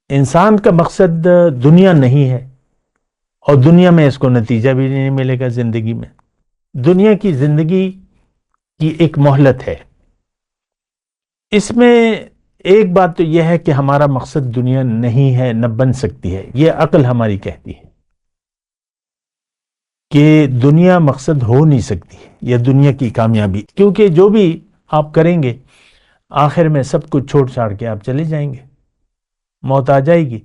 انسان کا مقصد دنیا نہیں ہے، اور دنیا میں اس کو نتیجہ بھی نہیں ملے گا زندگی میں۔ دنیا کی زندگی کی ایک مہلت ہے، اس میں ایک بات تو یہ ہے کہ ہمارا مقصد دنیا نہیں ہے، نہ بن سکتی ہے، یہ عقل ہماری کہتی ہے کہ دنیا مقصد ہو نہیں سکتی، یا دنیا کی کامیابی، کیونکہ جو بھی آپ کریں گے آخر میں سب کچھ چھوڑ چھاڑ کے آپ چلے جائیں گے، موت آ جائے گی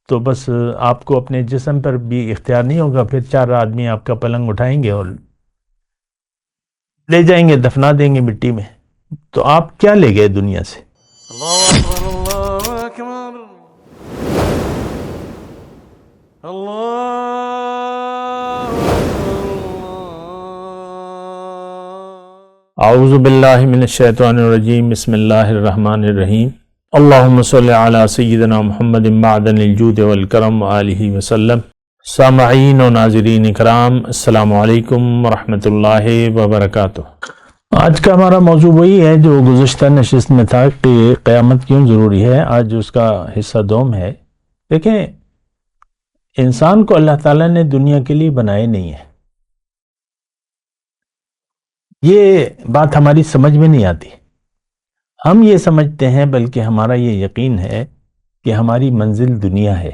تو بس آپ کو اپنے جسم پر بھی اختیار نہیں ہوگا، پھر 4 آدمی آپ کا پلنگ اٹھائیں گے اور لے جائیں گے، دفنا دیں گے مٹی میں، تو آپ کیا لے گئے دنیا سے؟ اللہ اکبر اللہ اکبر اللہ اعوذ باللہ من الشیطان الرجیم، بسم اللہ الرحمن الرحیم، اللہم صلی علی سیدنا محمد معدن الجود والکرم وآلہ وسلم۔ سامعین و ناظرین اکرام، السلام علیکم ورحمۃ اللہ وبرکاتہ۔ آج کا ہمارا موضوع وہی ہے جو گزشتہ نشست میں تھا کہ قیامت کیوں ضروری ہے، آج اس کا حصہ دوم ہے۔ دیکھیں، انسان کو اللہ تعالیٰ نے دنیا کے لیے بنائے نہیں ہے، یہ بات ہماری سمجھ میں نہیں آتی۔ ہم یہ سمجھتے ہیں، بلکہ ہمارا یہ یقین ہے کہ ہماری منزل دنیا ہے،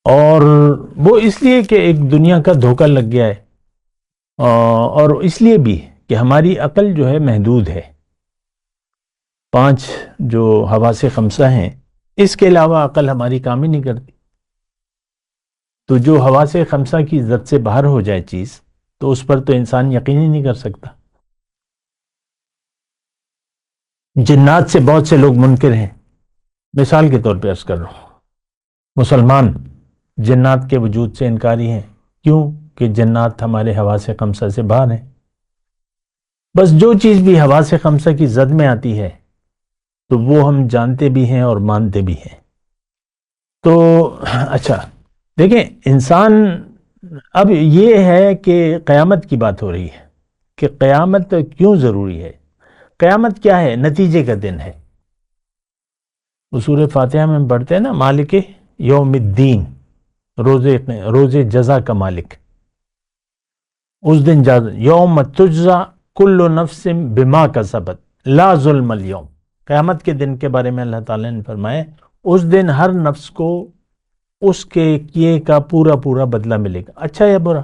اور وہ اس لیے کہ ایک دنیا کا دھوکہ لگ گیا ہے، اور اس لیے بھی کہ ہماری عقل جو ہے محدود ہے۔ 5 جو حواس خمسہ ہیں، اس کے علاوہ عقل ہماری کام ہی نہیں کرتی، تو جو حواس خمسہ کی زد سے باہر ہو جائے چیز، تو اس پر تو انسان یقین ہی نہیں کر سکتا۔ جنات سے بہت سے لوگ منکر ہیں، مثال کے طور پہ عرض کر رہا ہوں، مسلمان جنات کے وجود سے انکاری ہیں، کیوں کہ جنات ہمارے حواس خمسہ سے باہر ہیں۔ بس جو چیز بھی حواس خمسہ کی زد میں آتی ہے تو وہ ہم جانتے بھی ہیں اور مانتے بھی ہیں۔ تو اچھا دیکھیں، انسان اب یہ ہے کہ قیامت کی بات ہو رہی ہے کہ قیامت کیوں ضروری ہے۔ قیامت کیا ہے؟ نتیجے کا دن ہے۔ سورہ فاتحہ میں پڑھتے ہیں نا، مالک یوم الدین، روز جزا کا مالک۔ اس دن یوم تجزا کل نفس بما کسبت لا ظلم اليوم۔ قیامت کے دن کے بارے میں اللہ تعالیٰ نے فرمایا، اس دن ہر نفس کو اس کے کیے کا پورا پورا بدلہ ملے گا، اچھا یا برا۔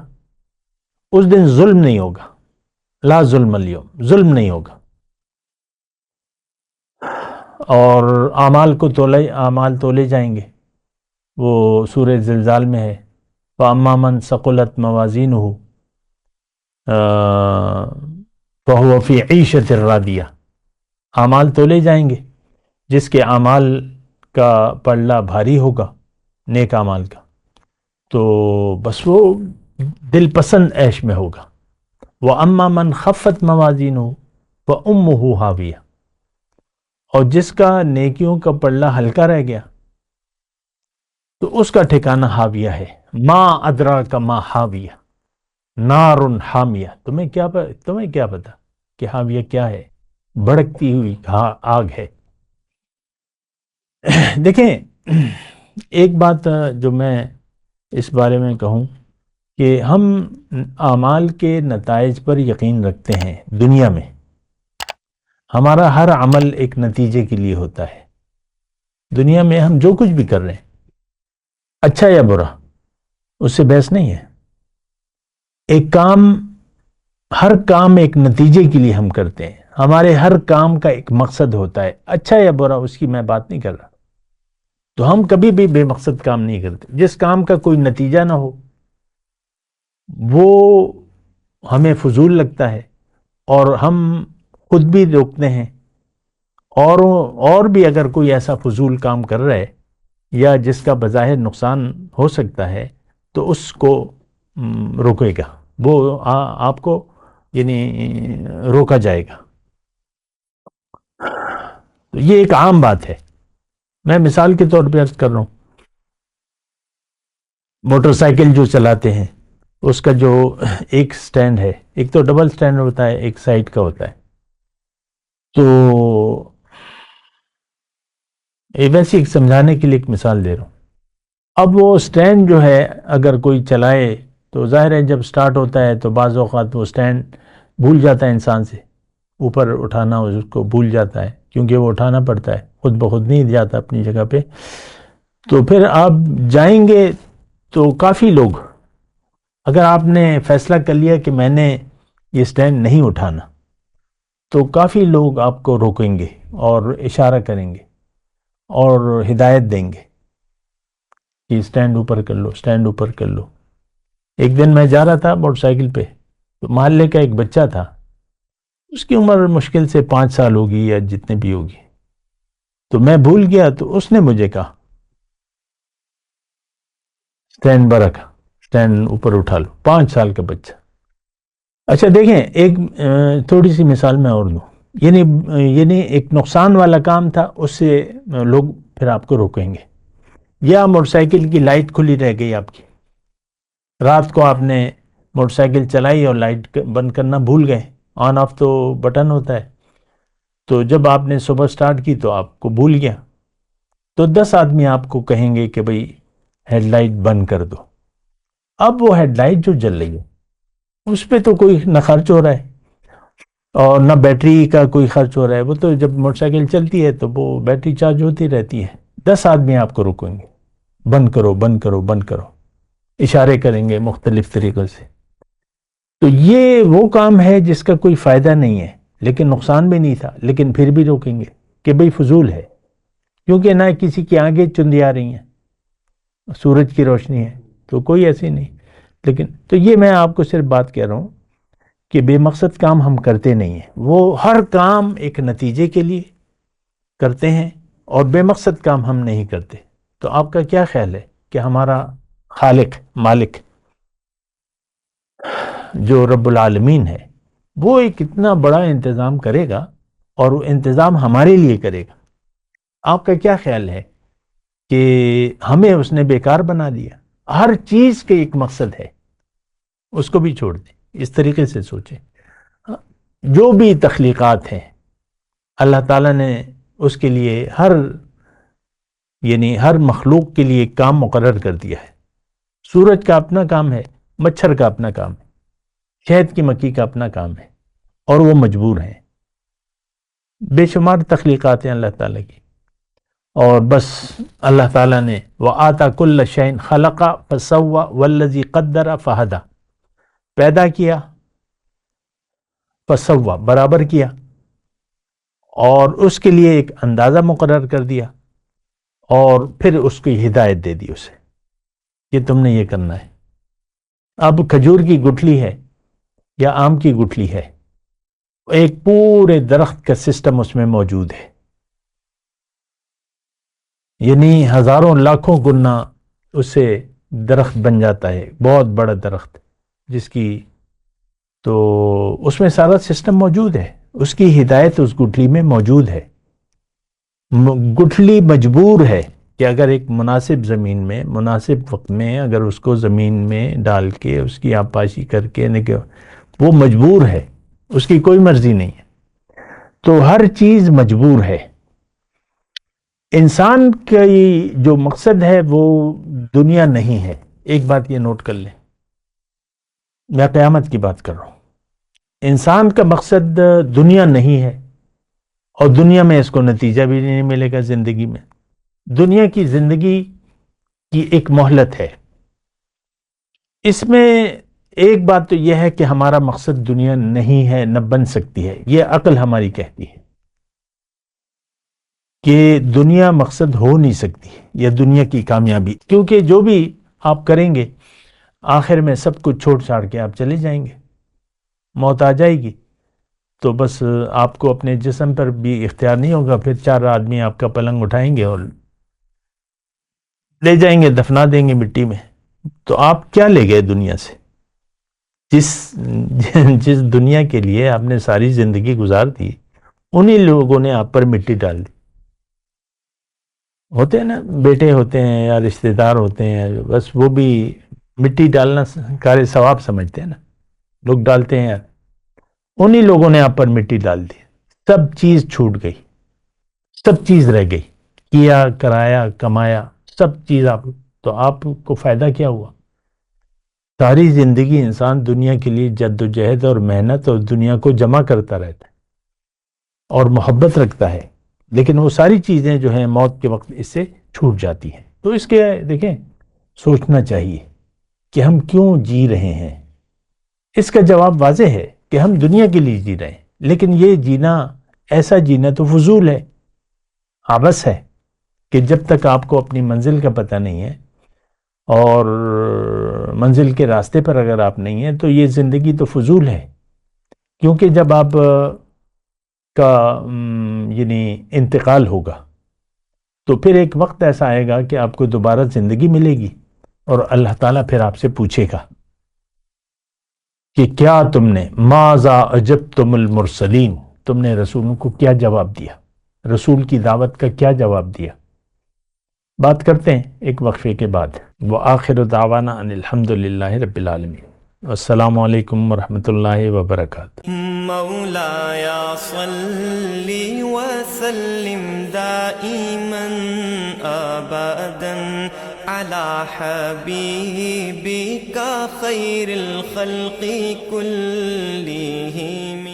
اس دن ظلم نہیں ہوگا، لا ظلم اليوم، ظلم نہیں ہوگا۔ اور اعمال تولے جائیں گے، وہ سورہ زلزال میں ہے، فَأَمَّا مَنْ ثَقُلَتْ مَوَازِينُهُ فَهُوَ فِي عِيشَةٍ رَاضِيَةٍ۔ اعمال تولے جائیں گے، جس کے اعمال کا پلڑا بھاری ہوگا، نیک اعمال کا، تو بس وہ دل پسند عیش میں ہوگا۔ وَأَمَّا مَنْ خَفَّتْ مَوَازِينُهُ فَأُمُّهُ هَاوِيَةٌ، اور جس کا نیکیوں کا پلڑا ہلکا رہ گیا تو اس کا ٹھکانہ حاویہ ہے۔ ما ادراک ما حاویہ نار حامیہ۔ تمہیں کیا پتا کہ حاویہ کیا ہے؟ بھڑکتی ہوئی آگ ہے۔ دیکھیں، ایک بات جو میں اس بارے میں کہوں کہ ہم اعمال کے نتائج پر یقین رکھتے ہیں۔ دنیا میں ہمارا ہر عمل ایک نتیجے کے لیے ہوتا ہے۔ دنیا میں ہم جو کچھ بھی کر رہے ہیں، اچھا یا برا، اس سے بحث نہیں ہے۔ ہر کام ایک نتیجے کے لیے ہم کرتے ہیں، ہمارے ہر کام کا ایک مقصد ہوتا ہے، اچھا یا برا اس کی میں بات نہیں کر رہا۔ تو ہم کبھی بھی بے مقصد کام نہیں کرتے۔ جس کام کا کوئی نتیجہ نہ ہو وہ ہمیں فضول لگتا ہے، اور ہم خود بھی روکتے ہیں، اور بھی اگر کوئی ایسا فضول کام کر رہا ہے یا جس کا بظاہر نقصان ہو سکتا ہے تو اس کو روکے گا، وہ آپ کو یعنی روکا جائے گا۔ تو یہ ایک عام بات ہے۔ میں مثال کے طور پہ عرض کر رہا ہوں، موٹر سائیکل جو چلاتے ہیں، اس کا جو ایک سٹینڈ ہے، ایک تو ڈبل سٹینڈ ہوتا ہے، ایک سائیڈ کا ہوتا ہے، تو یہ ویسے ایک سمجھانے کے لیے ایک مثال دے رہا ہوں. اب وہ سٹینڈ جو ہے اگر کوئی چلائے تو ظاہر ہے جب سٹارٹ ہوتا ہے تو بعض اوقات وہ سٹینڈ بھول جاتا ہے انسان سے اوپر اٹھانا، اس کو بھول جاتا ہے کیونکہ وہ اٹھانا پڑتا ہے، خود بخود نہیں جاتا اپنی جگہ پہ. تو پھر آپ جائیں گے تو کافی لوگ، اگر آپ نے فیصلہ کر لیا کہ میں نے یہ سٹینڈ نہیں اٹھانا، تو کافی لوگ آپ کو روکیں گے اور اشارہ کریں گے اور ہدایت دیں گے کہ سٹینڈ اوپر کر لو، سٹینڈ اوپر کر لو. ایک دن میں جا رہا تھا موٹر سائیکل پہ، تو محلے کا ایک بچہ تھا، اس کی عمر مشکل سے 5 سال ہوگی یا جتنے بھی ہوگی. تو میں بھول گیا تو اس نے مجھے کہا سٹینڈ برکھا، سٹینڈ اوپر اٹھا لو. 5 سال کا بچہ. اچھا دیکھیں، ایک تھوڑی سی مثال میں اور دوں. یعنی ایک نقصان والا کام تھا، اس سے لوگ پھر آپ کو روکیں گے. یا موٹر سائیکل کی لائٹ کھلی رہ گئی آپ کی، رات کو آپ نے موٹر سائیکل چلائی اور لائٹ بند کرنا بھول گئے. آن آف تو بٹن ہوتا ہے، تو جب آپ نے صبح سٹارٹ کی تو آپ کو بھول گیا، تو 10 آدمی آپ کو کہیں گے کہ بھئی ہیڈ لائٹ بند کر دو. اب وہ ہیڈ لائٹ جو جل رہی ہے اس پہ تو کوئی نہ خرچ ہو رہا ہے اور نہ بیٹری کا کوئی خرچ ہو رہا ہے. وہ تو جب موٹر سائیکل چلتی ہے تو وہ بیٹری چارج ہوتی رہتی ہے. 10 آدمی آپ کو روکیں گے، بند کرو بند کرو بند کرو، اشارے کریں گے مختلف طریقوں سے. تو یہ وہ کام ہے جس کا کوئی فائدہ نہیں ہے لیکن نقصان بھی نہیں تھا، لیکن پھر بھی روکیں گے کہ بھئی فضول ہے، کیونکہ نہ کسی کی آنکھیں چندی آ رہی ہیں، سورج کی روشنی ہے تو کوئی ایسی نہیں. لیکن تو یہ میں آپ کو صرف بات کہہ رہا ہوں کہ بے مقصد کام ہم کرتے نہیں ہیں. وہ ہر کام ایک نتیجے کے لیے کرتے ہیں اور بے مقصد کام ہم نہیں کرتے. تو آپ کا کیا خیال ہے کہ ہمارا خالق، مالک جو رب العالمین ہے، وہ ایک اتنا بڑا انتظام کرے گا اور وہ انتظام ہمارے لیے کرے گا؟ آپ کا کیا خیال ہے کہ ہمیں اس نے بیکار بنا دیا؟ ہر چیز کے ایک مقصد ہے، اس کو بھی چھوڑ دیں. اس طریقے سے سوچیں. جو بھی تخلیقات ہیں اللہ تعالیٰ نے اس کے لیے ہر مخلوق کے لیے ایک کام مقرر کر دیا ہے. سورج کا اپنا کام ہے، مچھر کا اپنا کام ہے، شہد کی مکھی کا اپنا کام ہے، اور وہ مجبور ہیں. بے شمار تخلیقات ہیں اللہ تعالیٰ کی، اور بس اللہ تعالیٰ نے وَآتَى كُلَّ شَيْءٍ خَلَقَ فَسَوَّى وَالَّذِي قَدَّرَ فَهَدَى، پیدا کیا، فسوا برابر کیا، اور اس کے لیے ایک اندازہ مقرر کر دیا، اور پھر اس کی ہدایت دے دی اسے کہ تم نے یہ کرنا ہے. اب کھجور کی گٹھلی ہے یا آم کی گٹھلی ہے، ایک پورے درخت کا سسٹم اس میں موجود ہے، یعنی ہزاروں لاکھوں گنا اس سے درخت بن جاتا ہے، بہت بڑا درخت جس کی، تو اس میں سارا سسٹم موجود ہے، اس کی ہدایت اس گٹھلی میں موجود ہے. گٹھلی مجبور ہے کہ اگر ایک مناسب زمین میں مناسب وقت میں اگر اس کو زمین میں ڈال کے اس کی آبپاشی کر کے وہ مجبور ہے، اس کی کوئی مرضی نہیں ہے. تو ہر چیز مجبور ہے. انسان کی جو مقصد ہے وہ دنیا نہیں ہے. ایک بات یہ نوٹ کر لیں، میں قیامت کی بات کر رہا ہوں. انسان کا مقصد دنیا نہیں ہے، اور دنیا میں اس کو نتیجہ بھی نہیں ملے گا. زندگی میں دنیا کی زندگی کی ایک مہلت ہے. اس میں ایک بات تو یہ ہے کہ ہمارا مقصد دنیا نہیں ہے، نہ بن سکتی ہے. یہ عقل ہماری کہتی ہے کہ دنیا مقصد ہو نہیں سکتی، یا دنیا کی کامیابی، کیونکہ جو بھی آپ کریں گے آخر میں سب کچھ چھوڑ چھاڑ کے آپ چلے جائیں گے. موت آ جائے گی تو بس آپ کو اپنے جسم پر بھی اختیار نہیں ہوگا. پھر 4 آدمی آپ کا پلنگ اٹھائیں گے اور لے جائیں گے، دفنا دیں گے مٹی میں. تو آپ کیا لے گئے دنیا سے؟ جس دنیا کے لیے آپ نے ساری زندگی گزار دی، انہی لوگوں نے آپ پر مٹی ڈال دی. ہوتے ہیں نا، بیٹے ہوتے ہیں یا رشتہ دار ہوتے ہیں، بس وہ بھی مٹی ڈالنا کار ثواب سمجھتے ہیں نا، لوگ ڈالتے ہیں. انہی لوگوں نے آپ پر مٹی ڈال دی، سب چیز چھوٹ گئی، سب چیز رہ گئی. کیا، کرایا، کمایا، سب چیز تو آپ کو فائدہ کیا ہوا؟ ساری زندگی انسان دنیا کے لیے جد و جہد اور محنت اور دنیا کو جمع کرتا رہتا ہے اور محبت رکھتا ہے، لیکن وہ ساری چیزیں جو ہیں موت کے وقت اس سے چھوٹ جاتی ہیں۔ تو اس کے دیکھیں سوچنا چاہیے کہ ہم کیوں جی رہے ہیں۔ اس کا جواب واضح ہے کہ ہم دنیا کے لیے جی رہے ہیں، لیکن یہ جینا، ایسا جینا تو فضول ہے، عبث ہے، کہ جب تک آپ کو اپنی منزل کا پتہ نہیں ہے اور منزل کے راستے پر اگر آپ نہیں ہیں تو یہ زندگی تو فضول ہے۔ کیونکہ جب آپ کا یعنی انتقال ہوگا تو پھر ایک وقت ایسا آئے گا کہ آپ کو دوبارہ زندگی ملے گی اور اللہ تعالیٰ پھر آپ سے پوچھے گا کہ کیا تم نے ماذا اجبتم المرسلین، تم نے رسولوں کو کیا جواب دیا، رسول کی دعوت کا کیا جواب دیا۔ بات کرتے ہیں ایک وقفے کے بعد۔ وآخر دعوانا ان الحمدللہ رب العالمین، السلام علیکم ورحمۃ اللہ وبرکاتہ۔ مولاي صل وسلم دائما ابدا على حبيبك خير الخلق كلهم